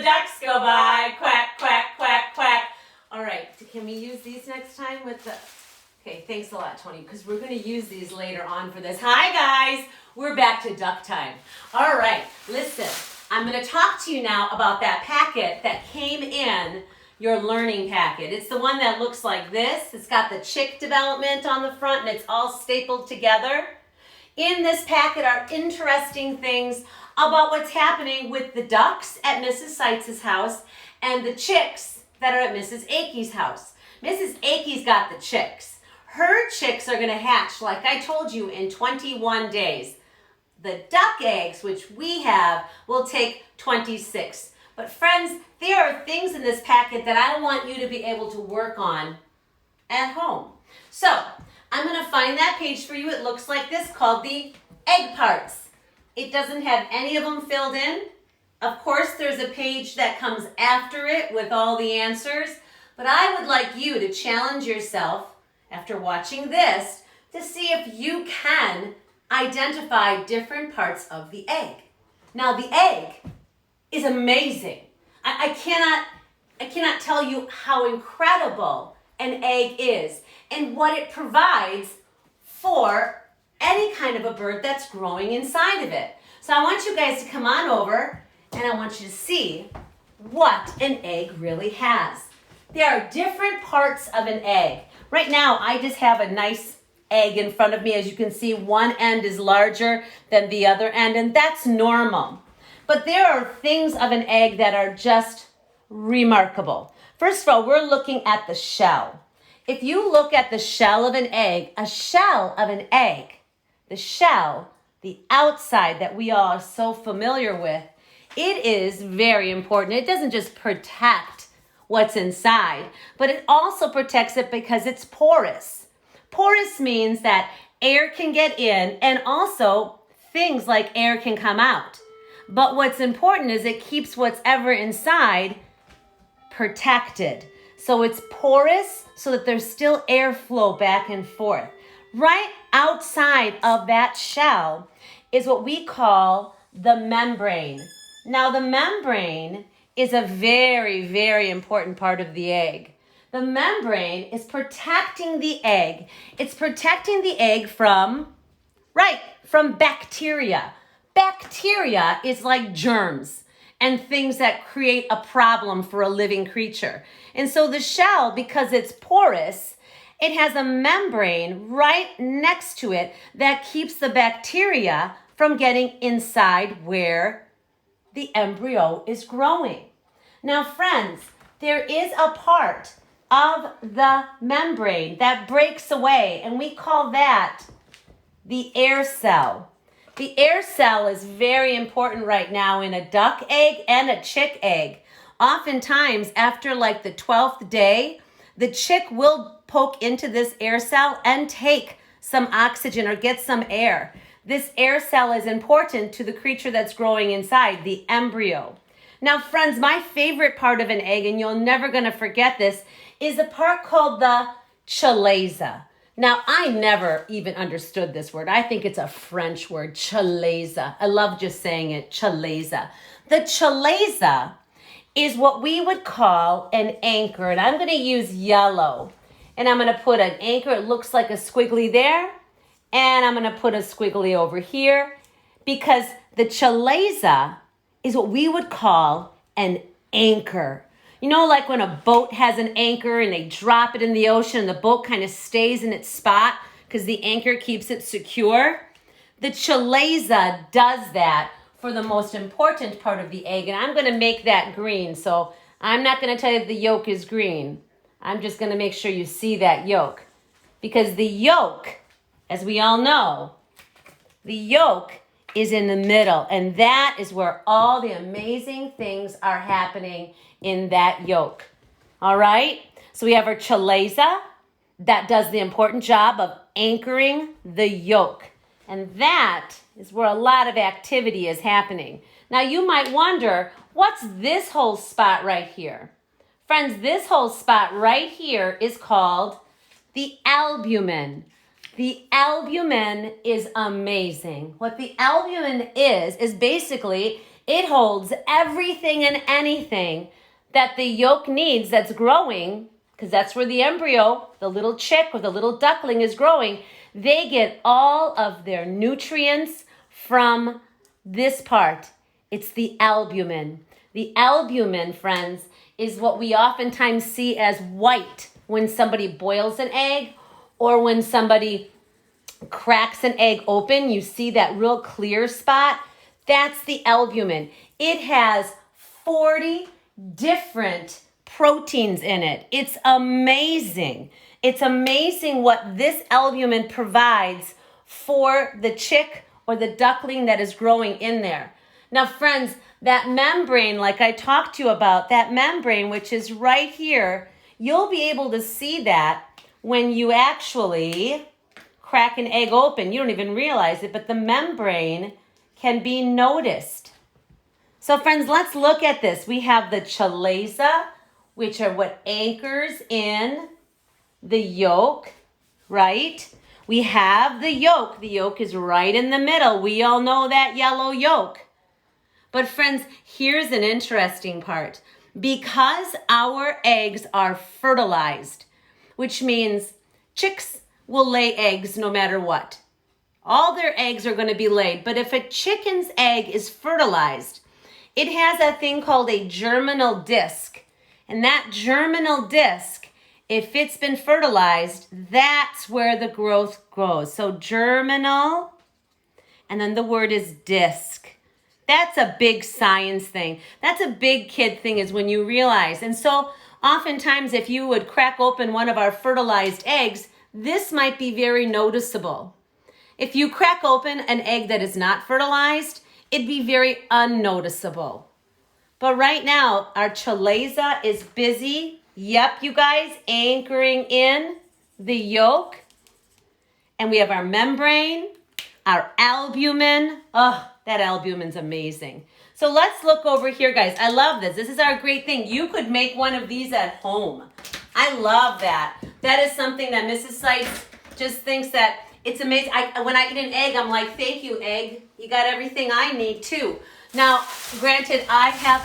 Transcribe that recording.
the ducks go by. Quack, quack, quack, quack. All right, can we use these next time with the... Okay, thanks a lot, Tony, because we're going to use these later on for this. Hi, guys. We're back to duck time. All right, listen. I'm going to talk to you now about that packet that came in your learning packet. It's the one that looks like this. It's got the chick development on the front, and it's all stapled together. In this packet are interesting things about what's happening with the ducks at Mrs. Seitz's house and the chicks that are at Mrs. Akey's house. Mrs. Akey's got the chicks. Her chicks are going to hatch, like I told you, in 21 days. The duck eggs, which we have, will take 26. But friends, there are things in this packet that I want you to be able to work on at home. So, I'm going to find that page for you. It looks like this, called the egg parts. It doesn't have any of them filled in. Of course, there's a page that comes after it with all the answers. But I would like you to challenge yourself, after watching this, to see if you can identify different parts of the egg. Now, the egg is amazing. I cannot tell you how incredible an egg is and what it provides for any kind of a bird that's growing inside of it. So I want you guys to come on over and I want you to see what an egg really has. There are different parts of an egg. Right now, I just have a nice egg in front of me. As you can see, one end is larger than the other end, and that's normal. But there are things of an egg that are just remarkable. First of all, we're looking at the shell. If you look at the shell of an egg, a shell of an egg, the shell, the outside that we all are so familiar with, it is very important. It doesn't just protect what's inside, but it also protects it because it's porous. Porous means that air can get in and also things like air can come out. But what's important is it keeps what's ever inside protected. So it's porous so that there's still airflow back and forth. Right outside of that shell is what we call the membrane. Now the membrane is a very, very important part of the egg. The membrane is protecting the egg. It's protecting the egg from bacteria. Bacteria is like germs and things that create a problem for a living creature. And so the shell, because it's porous, it has a membrane right next to it that keeps the bacteria from getting inside where the embryo is growing. Now, friends, there is a part of the membrane that breaks away, and we call that the air cell. The air cell is very important right now in a duck egg and a chick egg. Oftentimes, after like the 12th day, the chick will poke into this air cell and take some oxygen or get some air. This air cell is important to the creature that's growing inside, the embryo. Now, friends, my favorite part of an egg, and you're never going to forget this, is a part called the chalaza. Now, I never even understood this word. I think it's a French word, chalaza. I love just saying it, chalaza. The chalaza is what we would call an anchor, and I'm going to use yellow. And I'm going to put an anchor. It looks like a squiggly there. And I'm going to put a squiggly over here because the chalaza is what we would call an anchor. You know, like when a boat has an anchor and they drop it in the ocean and the boat kind of stays in its spot because the anchor keeps it secure. The chalaza does that for the most important part of the egg. And I'm going to make that green. So I'm not going to tell you the yolk is green. I'm just going to make sure you see that yolk. Because the yolk, as we all know, the yolk is in the middle. And that is where all the amazing things are happening in that yolk. All right? So we have our chalaza that does the important job of anchoring the yolk. And that is where a lot of activity is happening. Now you might wonder, what's this whole spot right here? Friends, this whole spot right here is called the albumin. The albumin is amazing. What the albumin is basically It holds everything and anything that the yolk needs that's growing, because that's where the embryo, the little chick or the little duckling is growing. They get all of their nutrients from this part. It's the albumin. The albumin, friends, is what we oftentimes see as white when somebody boils an egg or when somebody cracks an egg open. You see that real clear spot. That's the albumin. It has 40 different proteins in it. It's amazing. It's amazing what this albumin provides for the chick or the duckling that is growing in there. Now, friends, that membrane, like I talked to you about, that membrane, which is right here, you'll be able to see that when you actually crack an egg open. You don't even realize it, but the membrane can be noticed. So, friends, let's look at this. We have the chalaza, which are what anchors in the yolk, right? We have the yolk. The yolk is right in the middle. We all know that yellow yolk. But friends, here's an interesting part. Because our eggs are fertilized, which means chicks will lay eggs no matter what. All their eggs are going to be laid. But if a chicken's egg is fertilized, it has a thing called a germinal disc. And that germinal disc, if it's been fertilized, that's where the growth grows. So germinal, and then the word is disc. That's a big science thing. That's a big kid thing is when you realize. And so oftentimes if you would crack open one of our fertilized eggs, this might be very noticeable. If you crack open an egg that is not fertilized, it'd be very unnoticeable. But right now, our chalaza is busy. Yep, you guys, anchoring in the yolk. And we have our membrane, our albumin. Oh, that albumin's amazing. So let's look over here, guys. I love this. This is our great thing. You could make one of these at home. I love that. That is something that Mrs. Seitz just thinks that it's amazing. When I eat an egg, I'm like, thank you, egg. You got everything I need, too. Now, granted, I have